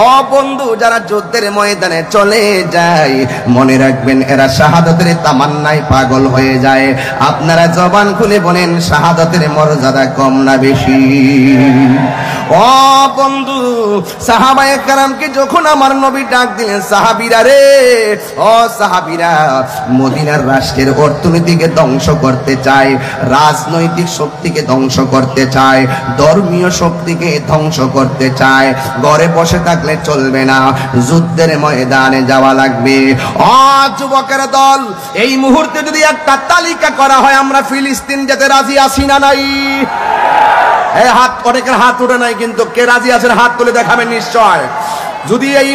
S1: ও বন্ধু, যারা যুদ্ধের ময়দানে চলে যায় মনে রাখবেন এরা শাহাদাতের তামান্নায় পাগল হয়ে যায়। আপনারা জবান খুলে বলেন, শাহাদাতের মর্যাদা কম না বেশি? ও বন্ধু, সাহাবায়ে কেরামকে যখন আমার নবী ডাক দিলেন, সাহাবীরা রে, ও সাহাবীরা, মদিনার রাষ্ট্রের অর্থনীতিকে ধ্বংস করতে চায়, রাজনৈতিক শক্তিকে ধ্বংস করতে চায়, ধর্মীয় শক্তিকে ধ্বংস করতে চায়। ঘরে বসে থাকলে চলবে না, যুদ্ধের ময়দানে যাওয়া লাগবে। ও যুবকের দল, এই মুহূর্তে যদি একটা তালিকা করা হয় আমরা ফিলিস্তিন যেতে রাজি আছি না নাই? হাত, অনেকের হাত উঠে নাই, কিন্তু কে রাজি আছেন হাত তুলে দেখাবেন নিশ্চয়। যদি এই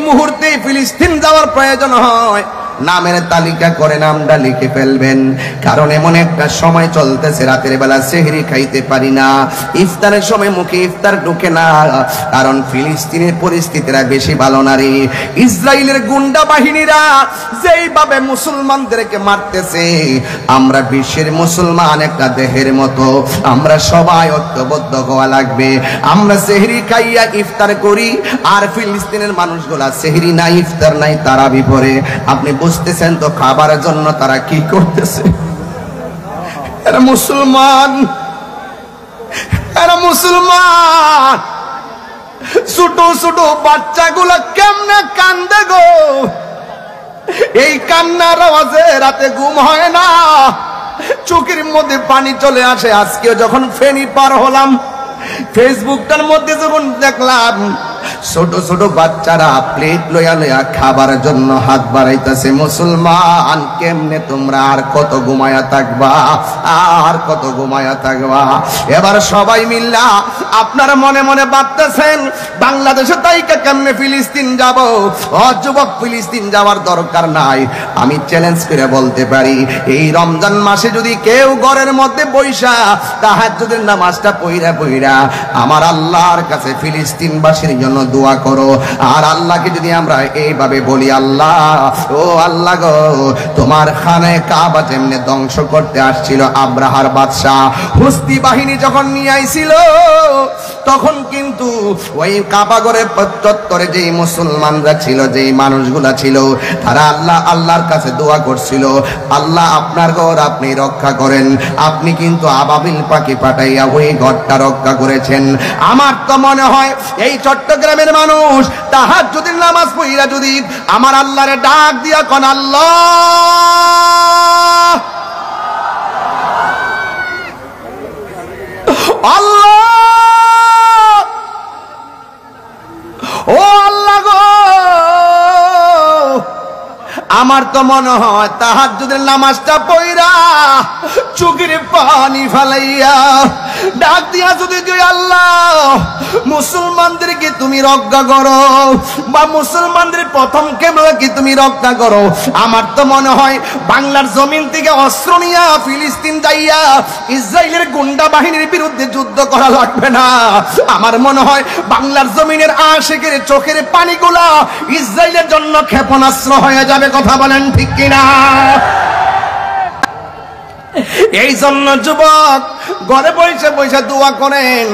S1: মুহূর্তে ফিলিস্তিন যাওয়ার প্রয়োজন হয়, নামের তালিকা করে নামটা লিখে ফেলবেন। কারণ এমন একটা সময় চলতেছে, রাতের বেলা সেহরি খাইতে পারি না, ইফতারের সময় মুখে ইফতার ঢুকে না। কারণ ফিলিস্তিনের পরিস্থিতিরা বেশি ভালো না রে। ইসরায়েলের গুন্ডা বাহিনীরা যেইভাবে মুসলমানদেরকে মারতেছে, আমরা বিশ্বের মুসলমান একটা দেহের মতো, আমরা সবাই ঐক্যবদ্ধ হওয়া লাগবে। আমরা সেহরি খাইয়া ইফতার করি, আর ফিলিস্তিনের মানুষগুলা সেহরি নাই, ইফতার নাই, তারা বিপরে। আপনি বুঝতেছেন তো খাবারের জন্য তারা কি করতেছে? এরা মুসলমান, এরা মুসলমান। ছোট ছোট বাচ্চাগুলা কেমনে কান্দে গো! এই কান্নার আওয়াজে রাতে ঘুম হয় না, চোখের মধ্যে পানি চলে আসে। আজকেও যখন ফেনী পার হলাম, ফেসবুকটার মধ্যে যখন দেখলাম ছোট ছোট বাচ্চারা প্লেট লইয়া লইয়া খাবার জন্য হাত বাড়াইতেছে। মুসলমান, কেমনে তোমরা আর কত ঘুমায়া থাকবা, আর কত ঘুমায়া থাকবা? এবার সবাই মিল্লা আপনারা মনে মনে ভাবতেছেন বাংলাদেশে তাইকা কেমনে ফিলিস্তিন যাব। ও যুবক, ফিলিস্তিন যাওয়ার দরকার নাই। আমি চ্যালেঞ্জ করে বলতে পারি, এই রমজান মাসে যদি কেউ ঘরের মধ্যে বইসা তাহাজ্জুদের নামাজটা পইরা পইরা আমার আল্লাহর কাছে ফিলিস্তিনবাসীর জন্য
S2: দোয়া করো। আর আল্লাহকে যদি আমরা এইভাবে বলি, আল্লাহ ও আল্লাহ গো, তোমার খানে কাবা যেমনে ধ্বংস করতে আসছিল আব্রাহার বাদশা, হুস্তি বাহিনী যখন নিয়ে আইছিল, তখন কিন্তু ওই কাবা ঘরের চত্বরে যেই মুসলমানরা ছিল, যেই মানুষগুলা ছিল, তারা আল্লাহর কাছে দোয়া করছিল, আল্লাহ আপনার ঘর আপনি রক্ষা করেন। আপনি কিন্তু আবাবিল পাখি পাঠাইয়া ওই ঘরটা রক্ষা করেছেন। আমার তো মনে হয় এই চট্টগ্রামের মানুষ তাহাজ্জুদের নামাজ পড়িয়া যদি আমার আল্লাহরে ডাক দিয়া কোন আল্লাহ, আল্লাহ ও আল্লাহ গো, আমার তো মনে হয় তাহাজ্জুদের নামাজটা পড়া চোখের পানি ফেলাইয়া ডাক দিয়া যদি আল্লাহ মুসলমানদেরকে তুমি রক্ষা করো, বা মুসলমানদের প্রথম কেবলকে তুমি রক্ষা করো, আমার তো মনে হয় বাংলার জমিন থেকে অস্ত্র নিয়া ফিলিস্তিন যাইয়া ইসরায়েলের গুন্ডা বাহিনীর বিরুদ্ধে যুদ্ধ করা লাগবে না। আমার মনে হয় বাংলার জমিনের আশিকের চোখের পানিগুলা ইসরায়েলের জন্য ক্ষেপণাস্ত্র হয়ে যাবে। কথা বলেন ঠিক কিনা? এই জন্য যুবক ঘরে বসে বসে দোয়া করেন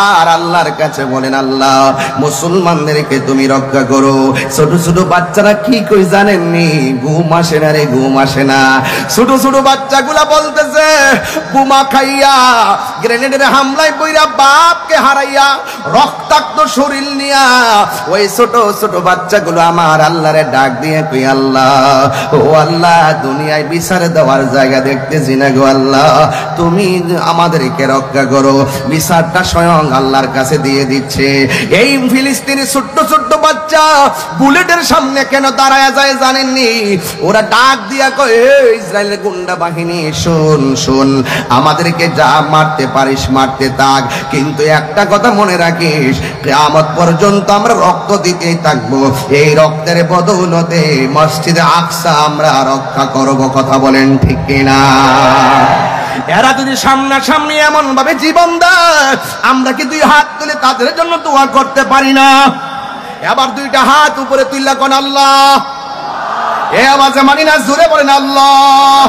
S2: আর আল্লাহর কাছে বলেন, আল্লাহ মুসলমানদেরকে তুমি রক্ষা করো। ছোট ছোট বাচ্চারা কি কই জানেননি? ঘুম আসে না রে, ঘুম আসে না। ছোট ছোট বাচ্চাগুলা বলতেছে, বোমা খাইয়া গ্রেনেডের হামলায় বইরা বাপকে হারাইয়া রক্তাক্ত শরীর নিয়া ওই ছোট ছোট বাচ্চাগুলো আমার আল্লাহরে ডাক দিয়ে কই, আল্লাহ ও আল্লাহ, দুনিয়ায় বিচার দেওয়ার জায়গা দেখতেছি না গো আল্লাহ, তুমি আমাদেরকে রক্ষা করো। বিচারটা স্বয়ং আল্লাহর কাছে দিয়ে দিচ্ছে। এই ফিলিস্তিনি ছোট্ট ছোট্ট বাচ্চা বুলেটের সামনে কেন দাঁড়ায় যায় জানেননি? ওরা ডাক দিয়া কয়, ইসরায়েলের গুন্ডা বাহিনী শোন শোন, আমাদেরকে যা মারতে পারিস মারতে থাক, কিন্তু একটা কথা মনে রাখিস, কিয়ামত পর্যন্ত আমরা রক্ত দিতেই থাকবো। এই রক্তের বদৌলতে মসজিদে আকসা আমরা রক্ষা করব। কথা বলেন ঠিক কিনা? এরা যদি সামনাসামনি এমন ভাবে জীবন দেয়, আমরা কি দুই হাত তুলে তাদের জন্য দোয়া করতে পারি না? এবার দুইটা হাত উপরে তুললা কোন আল্লাহ, এ আওয়াজে মানি না, জোরে বলেন আল্লাহ,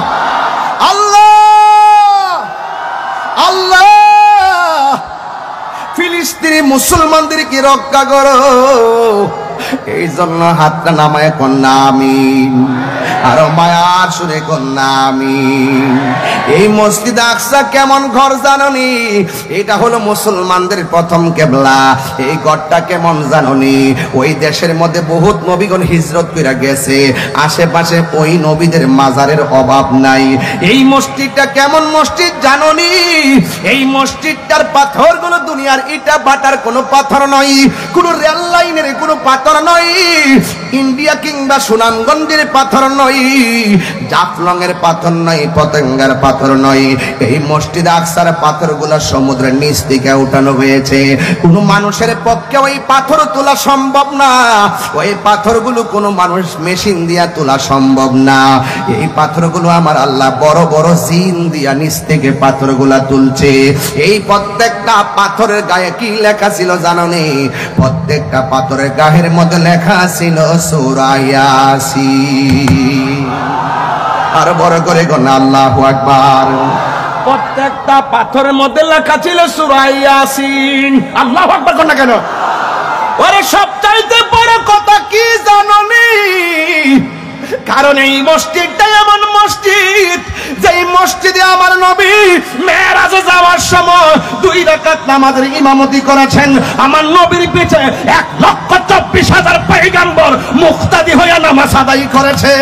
S2: আল্লাহ, আল্লাহ। ফিলিস্তিনি মুসলমানদেরকে রক্ষা করো। এই জন্য হাতটা নামায় কন্যা আমিন, আরো মায়ার সুরে কন্যা আমিন। এই মসজিদ আকসা কেমন ঘর জাননি? এটা হলো মুসলমানদের প্রথম কেবলা। এই ঘরটা কেমন জাননি? ওই দেশের মধ্যে বহুত নবীগণ হিজরত করে গেছে, আশেপাশে ওই নবীদের মাজারের অভাব নাই। এই মসজিদটা কেমন মসজিদ জাননি? এই মসজিদটার পাথরগুলো দুনিয়ার ইটা বাটার কোনো পাথর নয়, কোনো রেল লাইনের কোনো পাথর নয়, ইন্ডিয়া কিংবা সুনামগঞ্জের পাথর নয়, জাফলংয়ের পাথর নয়, পতেঙ্গার পাথর নয়। এই মসজিদ আকসার পাথরগুলো সমুদ্রের নিচ থেকে উঠানো হয়েছে। কোনো মানুষের পক্ষে ওই পাথর তোলা সম্ভব না। ওই পাথরগুলো কোনো মানুষ মেশিন দিয়া তোলা সম্ভব না। এই পাথরগুলো আমার আল্লাহ বড় বড় জিন দিয়া নিচ থেকে পাথরগুলা তুলছে। এই প্রত্যেকটা পাথরের গায়ে কি লেখা ছিল জানোনি? প্রত্যেকটা পাথরের গায়ের মধ্যে লেখা ছিল সূরা ইয়াসিন। আর বড় করে গণ আল্লাহু আকবার। প্রত্যেকটা পাথরের মধ্যে লেখা ছিল সূরা ইয়াসিন। আল্লাহু আকবার কোন কেন? ওরে সবচাইতে বড় কথা কি জানোনি? কারণ এই মসজিদটা এমন মসজিদ, যেই মসজিদে আমার নবী মেরাজে যাওয়ার সময় 2 রাকাত নামাজের ইমামতি করেছেন। আমার নবীর পিছে 1,24,000 পয়গম্বর মুক্তাদি হয়ে নামাজ আদায় করেছে।